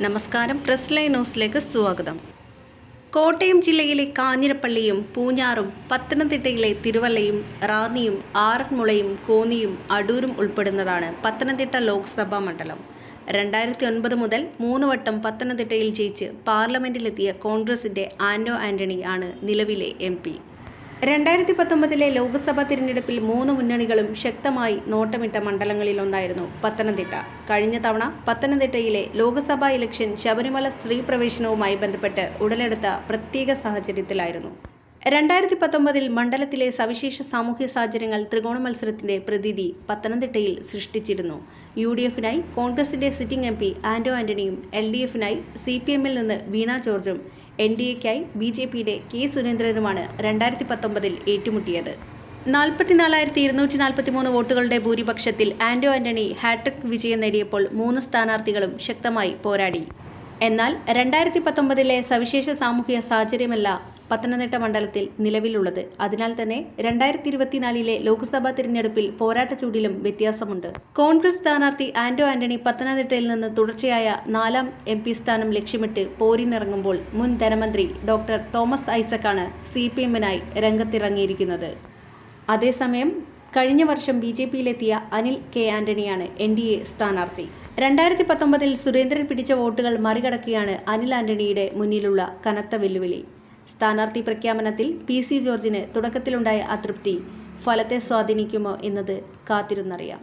നമസ്കാരം. Press line ന്യൂസിലേക്ക് സ്വാഗതം. കോട്ടയം ജില്ലയിലെ കാഞ്ഞിരപ്പള്ളിയും പൂഞ്ഞാറും പത്തനംതിട്ടയിലെ തിരുവല്ലയും റാന്നിയും ആറന്മുളയും കോന്നിയും അടൂരും ഉൾപ്പെടുന്നതാണ് പത്തനംതിട്ട ലോക്സഭാ മണ്ഡലം. 2009 മുതൽ 3 വട്ടം പത്തനംതിട്ടയിൽ ജയിച്ച് പാർലമെന്റിലെത്തിയ കോൺഗ്രസിന്റെ ആന്റോ ആന്റണി ആണ് നിലവിലെ MP. 2019 ലോക്സഭാ തിരഞ്ഞെടുപ്പിൽ 3 മുന്നണികളും ശക്തമായി നോട്ടമിട്ട മണ്ഡലങ്ങളിലൊന്നായിരുന്നു പത്തനംതിട്ട. കഴിഞ്ഞ തവണ പത്തനംതിട്ടയിലെ ലോക്സഭാ ഇലക്ഷൻ ശബരിമല സ്ത്രീ പ്രവേശനവുമായി ബന്ധപ്പെട്ട് ഉടലെടുത്ത പ്രത്യേക സാഹചര്യത്തിലായിരുന്നു. 2019 മണ്ഡലത്തിലെ സവിശേഷ സാമൂഹ്യ സാഹചര്യങ്ങൾ ത്രികോണ മത്സരത്തിന്റെ പ്രതീതി പത്തനംതിട്ടയിൽ സൃഷ്ടിച്ചിരുന്നു. UDF-നായി കോൺഗ്രസിന്റെ സിറ്റിംഗ് MP ആന്റോ ആന്റണിയും LDF-നായി CPM-ൽ നിന്ന് വീണ ജോർജും NDA-ക്കായി BJP-യുടെ K സുരേന്ദ്രനുമാണ് 2019 ഏറ്റുമുട്ടിയത്. 44,243 വോട്ടുകളുടെ ഭൂരിപക്ഷത്തിൽ ആന്റോ ആന്റണി ഹാട്രിക് വിജയം നേടിയപ്പോൾ 3 സ്ഥാനാർത്ഥികളും ശക്തമായി പോരാടി. എന്നാൽ 2019 സവിശേഷ സാമൂഹ്യ സാഹചര്യമല്ല പത്തനംതിട്ട മണ്ഡലത്തിൽ നിലവിലുള്ളത്. അതിനാൽ തന്നെ 2024 ലോക്സഭാ തിരഞ്ഞെടുപ്പിൽ പോരാട്ടച്ചൂടിലും വ്യത്യാസമുണ്ട്. കോൺഗ്രസ് സ്ഥാനാർത്ഥി ആന്റോ ആന്റണി പത്തനംതിട്ടയിൽ നിന്ന് തുടർച്ചയായ 4ാം MP സ്ഥാനം ലക്ഷ്യമിട്ട് പോരിനിറങ്ങുമ്പോൾ മുൻ ധനമന്ത്രി ഡോക്ടർ തോമസ് ഐസക്കാണ് CPM-നായി രംഗത്തിറങ്ങിയിരിക്കുന്നത്. അതേസമയം കഴിഞ്ഞ വർഷം BJP-യിലെത്തിയ അനിൽ K ആന്റണിയാണ് NDA സ്ഥാനാർത്ഥി. 2019 സുരേന്ദ്രൻ പിടിച്ച വോട്ടുകൾ മറികടക്കുകയാണ് അനിൽ ആന്റണിയുടെ മുന്നിലുള്ള കനത്ത വെല്ലുവിളി. സ്ഥാനാർത്ഥി പ്രഖ്യാപനത്തിൽ PC ജോർജിന് തുടക്കത്തിലുണ്ടായ അതൃപ്തി ഫലത്തെ സ്വാധീനിക്കുമോ എന്നത് കാത്തിരുന്നറിയാം.